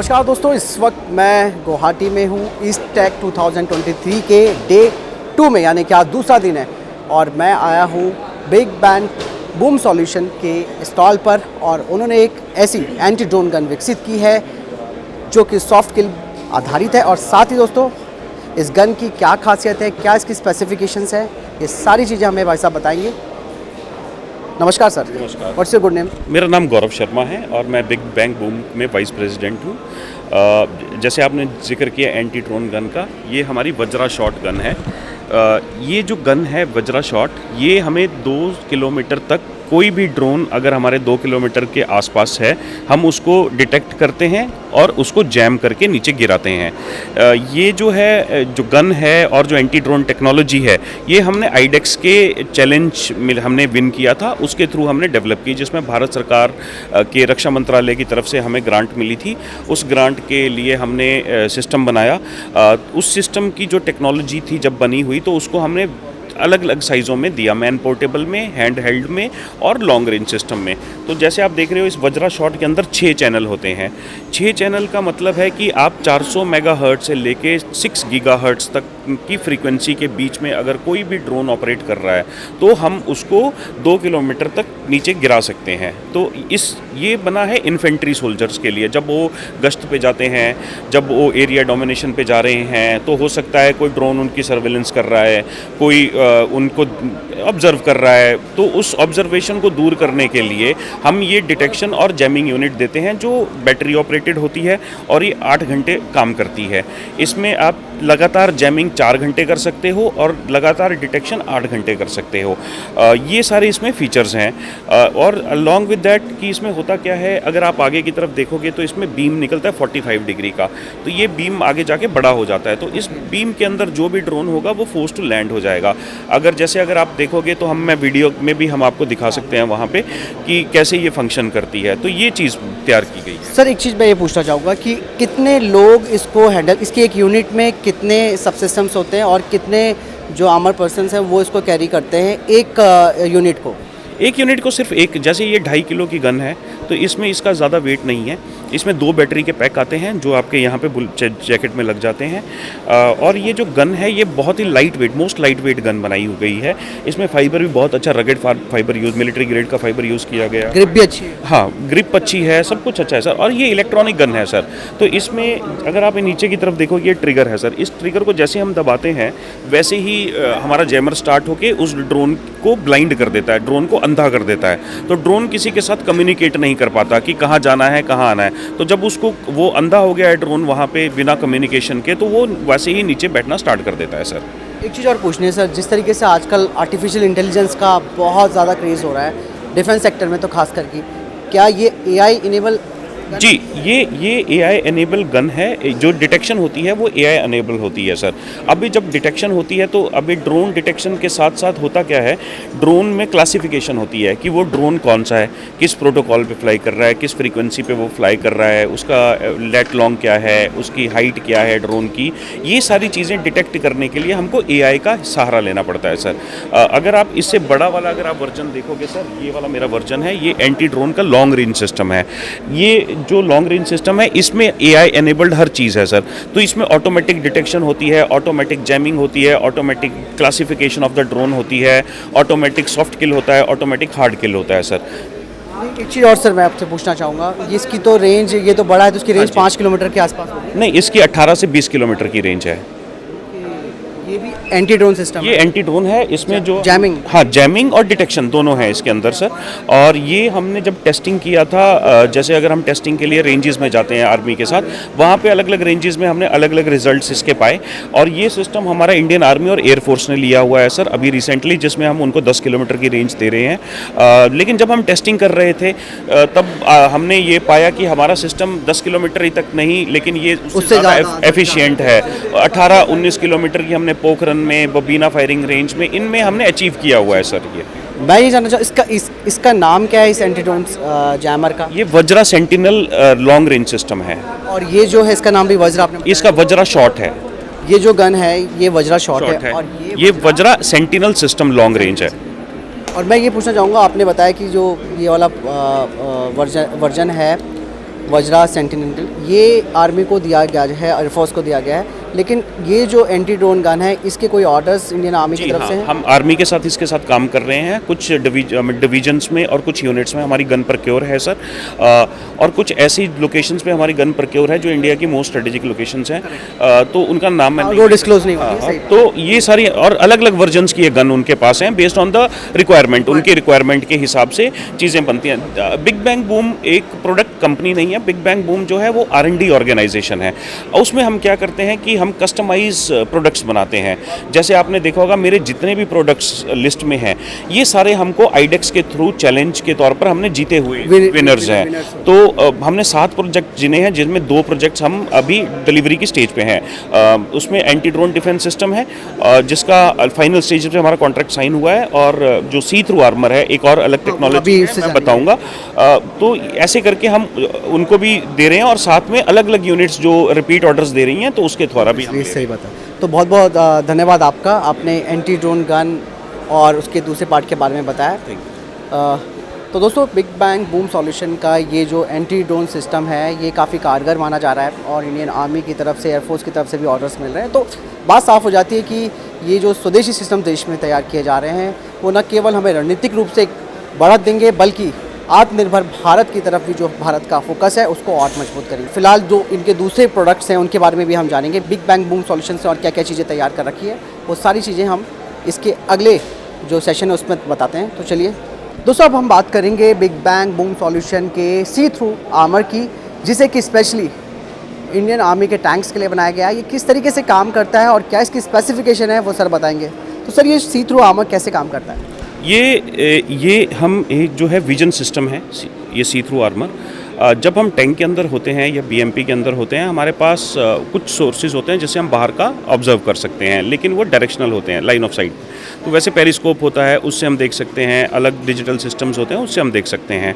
नमस्कार दोस्तों, इस वक्त मैं गुवाहाटी में हूँ ईस्ट टेक 2023 के डे 2 में, यानी कि आज दूसरा दिन है और मैं आया हूँ बिग बैंग बूम सॉल्यूशन के स्टॉल पर और उन्होंने एक ऐसी एंटी ड्रोन गन विकसित की है जो कि सॉफ्ट किल आधारित है। और साथ ही दोस्तों, इस गन की क्या खासियत है, क्या इसकी स्पेसिफिकेशंस है, ये सारी चीज़ें हमें भाई साहब बताएंगे। नमस्कार सर। नमस्कार। What's your good name? मेरा नाम गौरव शर्मा है और मैं बिग बैंग बूम में वाइस प्रेसिडेंट हूँ। जैसे आपने जिक्र किया एंटी ड्रोन गन का, ये हमारी वज्रा शॉट गन है। ये जो गन है वज्रा शॉट, ये हमें 2 किलोमीटर तक कोई भी ड्रोन अगर हमारे 2 किलोमीटर के आसपास है, हम उसको डिटेक्ट करते हैं और उसको जैम करके नीचे गिराते हैं। ये जो है, जो गन है और जो एंटी ड्रोन टेक्नोलॉजी है, ये हमने आईडेक्स के चैलेंज में हमने विन किया था, उसके थ्रू हमने डेवलप की, जिसमें भारत सरकार के रक्षा मंत्रालय की तरफ से हमें ग्रांट मिली थी। उस ग्रांट के लिए हमने सिस्टम बनाया। उस सिस्टम की जो टेक्नोलॉजी थी जब बनी हुई, तो उसको हमने अलग अलग साइज़ों में दिया, मैन पोर्टेबल में, हैंड हेल्ड में और लॉन्ग रेंज सिस्टम में। तो जैसे आप देख रहे हो, इस वज्रा शॉट के अंदर 6 चैनल होते हैं। 6 चैनल का मतलब है कि आप 400 मेगाहर्ट्ज़ से लेके 6 गीगाहर्ट्ज़ तक की फ्रीक्वेंसी के बीच में अगर कोई भी ड्रोन ऑपरेट कर रहा है, तो हम उसको 2 किलोमीटर तक नीचे गिरा सकते हैं। तो ये बना है इन्फेंट्री सोल्जर्स के लिए, जब वो गश्त पे जाते हैं, जब वो एरिया डोमिनेशन पे जा रहे हैं, तो हो सकता है कोई ड्रोन उनकी सर्वेलेंस कर रहा है, कोई उनको ऑब्जर्व कर रहा है, तो उस ऑब्जर्वेशन को दूर करने के लिए हम ये डिटेक्शन और जैमिंग यूनिट देते हैं, जो बैटरी ऑपरेटेड होती है और ये 8 घंटे काम करती है। इसमें आप लगातार जैमिंग 4 घंटे कर सकते हो और लगातार डिटेक्शन 8 घंटे कर सकते हो। ये सारे इसमें फीचर्स हैं। और अलॉन्ग विद दैट कि इसमें होता क्या है, अगर आप आगे की तरफ देखोगे तो इसमें बीम निकलता है 45 डिग्री का, तो ये बीम आगे जाके बड़ा हो जाता है, तो इस बीम के अंदर जो भी ड्रोन होगा वो फोर्स टू लैंड हो जाएगा। अगर आप देखोगे तो मैं वीडियो में भी हम आपको दिखा सकते हैं वहाँ पे कि कैसे ये फंक्शन करती है। तो ये चीज़ तैयार की गई है। सर, एक चीज़ मैं ये पूछना चाहूँगा कि कितने लोग इसको हैंडल, इसकी एक यूनिट में कितने सब सिस्टम्स होते हैं और कितने जो आर्मर पर्सन्स हैं वो इसको कैरी करते हैं एक यूनिट को? एक यूनिट को सिर्फ एक, जैसे ये 2.5 किलो की गन है, तो इसमें इसका ज़्यादा वेट नहीं है। इसमें 2 बैटरी के पैक आते हैं जो आपके यहाँ पे जैकेट में लग जाते हैं। और ये जो गन है, ये बहुत ही light weight, most light weight gun बनाई गई है। इसमें फाइबर भी बहुत अच्छा रगड़ फाइबर यूज़, मिलिट्री ग्रेड का फाइबर यूज़ किया गया। ग्रिप भी अच्छी है। हाँ, ग्रिप अच्छी है, सब कुछ अच्छा है सर। और ये इलेक्ट्रॉनिक गन है सर। तो इसमें अगर आप नीचे की तरफ देखो, ये ट्रिगर है सर। इस ट्रिगर को जैसे हम दबाते हैं, वैसे ही हमारा जैमर स्टार्ट होके उस ड्रोन को ब्लाइंड कर देता है, ड्रोन को अंधा कर देता है। तो ड्रोन किसी के साथ कम्युनिकेट नहीं कर पाता कि कहाँ जाना है, कहाँ आना है। तो जब उसको वो अंधा हो गया है ड्रोन वहाँ पे बिना कम्युनिकेशन के, तो वो वैसे ही नीचे बैठना स्टार्ट कर देता है सर। एक चीज़ और पूछनी है सर, जिस तरीके से आजकल आर्टिफिशियल इंटेलिजेंस का बहुत ज़्यादा क्रेज़ हो रहा है डिफेंस सेक्टर में, तो खास करके क्या ये AI इनेबल? जी, ये AI एनेबल गन है। जो डिटेक्शन होती है वो AI एनेबल होती है सर। अभी जब डिटेक्शन होती है, तो अभी ड्रोन डिटेक्शन के साथ साथ होता क्या है, ड्रोन में क्लासिफिकेशन होती है कि वो ड्रोन कौन सा है, किस प्रोटोकॉल पे फ्लाई कर रहा है, किस फ्रीक्वेंसी पे वो फ्लाई कर रहा है, उसका लेट लॉन्ग क्या है, उसकी हाइट क्या है ड्रोन की। ये सारी चीज़ें डिटेक्ट करने के लिए हमको AI का सहारा लेना पड़ता है सर। अगर आप इससे बड़ा वाला अगर आप वर्जन देखोगे सर, ये वाला मेरा वर्जन है, ये एंटी ड्रोन का लॉन्ग रेंज सिस्टम है। ये जो लॉन्ग रेंज सिस्टम है, इसमें AI एनेबल्ड हर चीज़ है सर। तो इसमें ऑटोमेटिक डिटेक्शन होती है, ऑटोमेटिक जैमिंग होती है, automatic classification of the drone होती है, ऑटोमेटिक सॉफ्ट किल होता है, ऑटोमेटिक हार्ड किल होता है सर। एक चीज़ और सर मैं आपसे पूछना चाहूँगा, इसकी तो रेंज, ये तो बड़ा है, तो इसकी रेंज 5 किलोमीटर के आसपास होगी? नहीं, इसकी 18 से 20 किलोमीटर की रेंज है। ये भी एंटी ड्रोन सिस्टम? ये एंटी ड्रोन है। इसमें जो जैमिंग, हाँ, जैमिंग और डिटेक्शन दोनों है इसके अंदर सर। और ये हमने जब टेस्टिंग किया था, जैसे अगर हम टेस्टिंग के लिए रेंजेस में जाते हैं आर्मी के साथ, वहाँ पे अलग अलग रेंजेस में हमने अलग अलग रिजल्ट्स इसके पाए। और ये सिस्टम हमारा इंडियन आर्मी और एयरफोर्स ने लिया हुआ है सर अभी रिसेंटली, जिसमें हम उनको 10 किलोमीटर की रेंज दे रहे हैं। लेकिन जब हम टेस्टिंग कर रहे थे, तब हमने ये पाया कि हमारा सिस्टम 10 किलोमीटर ही तक नहीं, लेकिन ये उससे ज़्यादा एफिशिएंट है। 18-19 किलोमीटर की हमने पोखरन में, बबीना फायरिंग रेंज में, इनमें हमने अचीव किया हुआ है सर। ये मैं ये जानना चाहूँ, इसका नाम क्या है इस एंटी ड्रोन जैमर का? ये Vajra sentinel long range system है। और ये जो है, इसका नाम भी वज्रा आपने? इसका वज्रा शॉट है। ये जो गन है ये वज्रा शॉट है। और ये Vajra sentinel system long range है। और मैं ये पूछना चाहूँगा, आपने बताया कि जो ये वाला वर्जन है, वज्रा सेंटिनेंटल, ये आर्मी को दिया गया है, एयरफोर्स को दिया गया है, लेकिन ये जो एंटी ड्रोन गन है इसके कोई ऑर्डर्स इंडियन आर्मी की तरफ से हैं? हम आर्मी के साथ इसके साथ काम कर रहे हैं, कुछ डिवीजन्स में और कुछ यूनिट्स में हमारी गन प्रोक्योर है सर, और कुछ ऐसी लोकेशंस पे हमारी गन प्रोक्योर है जो इंडिया की मोस्ट स्ट्रेटेजिक लोकेशंस हैं, तो उनका नाम मैं वो डिस्क्लोज नहीं होती, सही। तो ये सारी और अलग अलग वर्जन्स की ये गन उनके पास हैं, बेस्ड ऑन द रिक्वायरमेंट, उनके रिक्वायरमेंट के हिसाब से चीज़ें बनती हैं। बिग बैंग बूम एक प्रोडक्ट कंपनी नहीं है, बिग बैंग बूम जो है वो R&D ऑर्गेनाइजेशन है। उसमें हम क्या करते हैं कि हम कस्टमाइज प्रोडक्ट्स बनाते हैं। जैसे आपने देखा होगा मेरे जितने भी प्रोडक्ट्स लिस्ट में हैं ये सारे हमको आईडेक्स के थ्रू चैलेंज के तौर पर हमने जीते हुए विनर्स हैं। तो हमने 7 प्रोजेक्ट जिने हैं, जिनमें 2 प्रोजेक्ट्स हम अभी डिलीवरी की स्टेज पे हैं। उसमें एंटी ड्रोन डिफेंस सिस्टम है जिसका फाइनल स्टेज पे हमारा कॉन्ट्रैक्ट साइन हुआ है, और जो सी थ्रू आर्मर है एक और अलग टेक्नोलॉजी मैं बताऊंगा। तो ऐसे करके हम उनको भी दे रहे हैं, और साथ में अलग अलग यूनिट्स जो रिपीट ऑर्डर्स दे रही हैं तो उसके द्वारा भी हम सही बात है। तो बहुत बहुत धन्यवाद आपका, आपने एंटी ड्रोन गन और उसके दूसरे पार्ट के बारे में बताया। तो दोस्तों, बिग बैंग बूम सॉल्यूशन का ये जो एंटी ड्रोन सिस्टम है ये काफ़ी कारगर माना जा रहा है, और इंडियन आर्मी की तरफ से, एयरफोर्स की तरफ से भी ऑर्डर्स मिल रहे हैं। तो बात साफ़ हो जाती है कि ये जो स्वदेशी सिस्टम देश में तैयार किए जा रहे हैं वो न केवल हमें रणनीतिक रूप से एक बढ़त देंगे, बल्कि आत्मनिर्भर भारत की तरफ भी जो भारत का फोकस है उसको और मजबूत करेंगे। फिलहाल जो इनके दूसरे प्रोडक्ट्स हैं उनके बारे में भी हम जानेंगे, बिग बैंग बूम सॉल्यूशन से और क्या क्या चीज़ें तैयार कर रखी है, वो सारी चीज़ें हम इसके अगले जो सेशन है उसमें बताते हैं। तो चलिए दोस्तों, अब हम बात करेंगे बिग बैंग बूम सॉल्यूशन के सी थ्रू आर्मर की, जिसे कि स्पेशली इंडियन आर्मी के टैंक्स के लिए बनाया गया है। ये किस तरीके से काम करता है और क्या इसकी स्पेसिफिकेशन है वो सर बताएंगे। तो सर, ये सी थ्रू आर्मर कैसे काम करता है? ये हम एक जो है विजन सिस्टम है, ये सी थ्रू आर्मर। जब हम टैंक के अंदर होते हैं या बीएमपी के अंदर होते हैं, हमारे पास कुछ सोर्सेज होते हैं जिससे हम बाहर का ऑब्जर्व कर सकते हैं, लेकिन वो डायरेक्शनल होते हैं, लाइन ऑफ साइट। तो वैसे पेरिस्कोप होता है, उससे हम देख सकते हैं, अलग डिजिटल सिस्टम्स होते हैं उससे हम देख सकते हैं।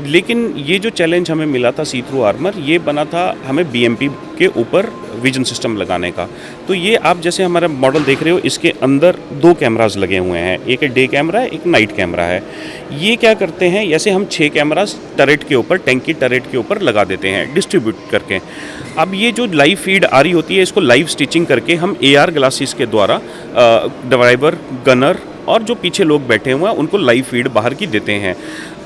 लेकिन ये जो चैलेंज हमें मिला था सी थ्रू आर्मर, ये बना था हमें बीएमपी के ऊपर विजन सिस्टम लगाने का। तो ये आप जैसे हमारा मॉडल देख रहे हो, इसके अंदर 2 कैमरास लगे हुए हैं, एक डे कैमरा है, एक नाइट कैमरा है। ये क्या करते हैं, जैसे हम 6 कैमरास टरेट के ऊपर, टैंक की टरेट के ऊपर लगा देते हैं डिस्ट्रीब्यूट करके। अब ये जो लाइव फीड आ रही होती है इसको लाइव स्टिचिंग करके हम AR ग्लासेस के द्वारा ड्राइवर, गनर और जो पीछे लोग बैठे हुए हैं उनको लाइव फीड बाहर की देते हैं।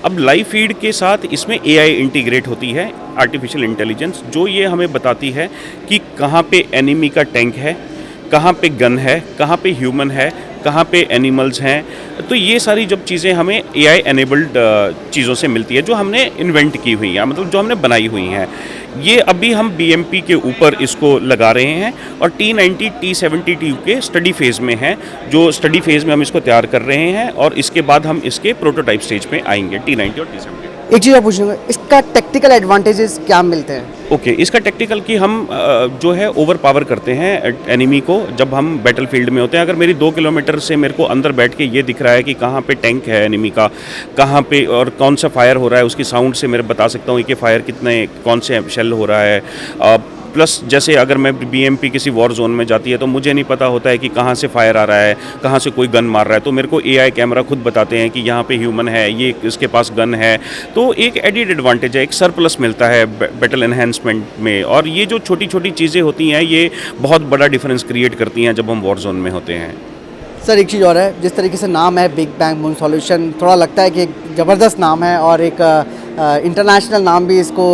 अब लाइव फीड के साथ इसमें AI इंटीग्रेट होती है, आर्टिफिशियल इंटेलिजेंस, जो ये हमें बताती है कि कहाँ पे एनिमी का टैंक है, कहाँ पे गन है, कहाँ पे ह्यूमन है, कहाँ पे एनिमल्स हैं। तो ये सारी जब चीज़ें हमें AI एनेबल्ड चीज़ों से मिलती है, जो हमने इन्वेंट की हुई हैं, मतलब जो हमने बनाई हुई हैं। ये अभी हम BMP के ऊपर इसको लगा रहे हैं, और T90 T72 के स्टडी फेज़ में है, जो स्टडी फेज़ में हम इसको तैयार कर रहे हैं, और इसके बाद हम इसके प्रोटोटाइप स्टेज पे आएंगे T90 और T72। एक चीज़ आप पूछूंगा, इसका टेक्निकल एडवांटेजेस क्या मिलते हैं? ओके, इसका टेक्निकल कि हम जो है ओवर पावर करते हैं एनिमी को जब हम बैटल फील्ड में होते हैं। अगर मेरी 2 किलोमीटर से मेरे को अंदर बैठ के ये दिख रहा है कि कहाँ पे टैंक है एनिमी का, कहाँ पे और कौन सा फायर हो रहा है, उसकी साउंड से मैं बता सकता हूँ कि फायर कितने, कौन से शेल हो रहा है। प्लस जैसे अगर मैं BMP किसी वॉर जोन में जाती है तो मुझे नहीं पता होता है कि कहाँ से फायर आ रहा है, कहाँ से कोई गन मार रहा है, तो मेरे को AI कैमरा खुद बताते हैं कि यहाँ पे ह्यूमन है, ये इसके पास गन है। तो एक एडिड एडवांटेज है, एक सरप्लस मिलता है बैटल एनहेंसमेंट में। और ये जो छोटी छोटी चीज़ें होती हैं ये बहुत बड़ा डिफरेंस क्रिएट करती हैं जब हम वॉर जोन में होते हैं। सर, एक चीज़ और है, जिस तरीके से नाम है बिग बैंग बूम सॉल्यूशन, थोड़ा लगता है कि एक ज़बरदस्त नाम है और एक इंटरनेशनल नाम भी इसको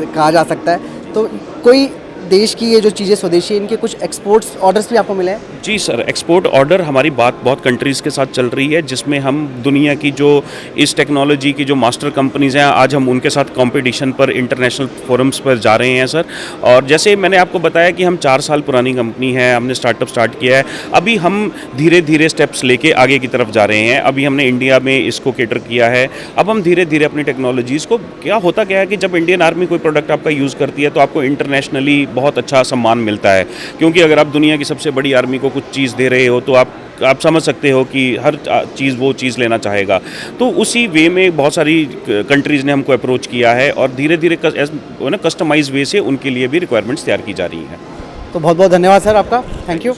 कहा जा सकता है। तो कोई देश की ये जो चीज़ें स्वदेशी, इनके कुछ एक्सपोर्ट्स ऑर्डर्स भी आपको मिले हैं? जी सर, एक्सपोर्ट ऑर्डर हमारी बात बहुत कंट्रीज़ के साथ चल रही है, जिसमें हम दुनिया की जो इस टेक्नोलॉजी की जो मास्टर कंपनीज़ हैं, आज हम उनके साथ कंपटीशन पर, इंटरनेशनल फोरम्स पर जा रहे हैं सर। और जैसे मैंने आपको बताया कि हम 4 साल पुरानी कंपनी है, हमने स्टार्टअप स्टार्ट किया है, अभी हम धीरे धीरे स्टेप्स लेके आगे की तरफ जा रहे हैं। अभी हमने इंडिया में इसको केटर किया है, अब हम धीरे धीरे अपनी टेक्नोलॉजीज़ को, क्या होता क्या है कि जब इंडियन आर्मी कोई प्रोडक्ट आपका यूज़ करती है तो आपको इंटरनेशनली बहुत अच्छा सम्मान मिलता है, क्योंकि अगर आप दुनिया की सबसे बड़ी आर्मी को कुछ चीज़ दे रहे हो तो आप समझ सकते हो कि हर चीज़ वो चीज़ लेना चाहेगा। तो उसी वे में बहुत सारी कंट्रीज़ ने हमको अप्रोच किया है, और धीरे धीरे कस्टमाइज वे से उनके लिए भी रिक्वायरमेंट्स तैयार की जा रही हैं। तो बहुत बहुत धन्यवाद सर आपका, थैंक यू।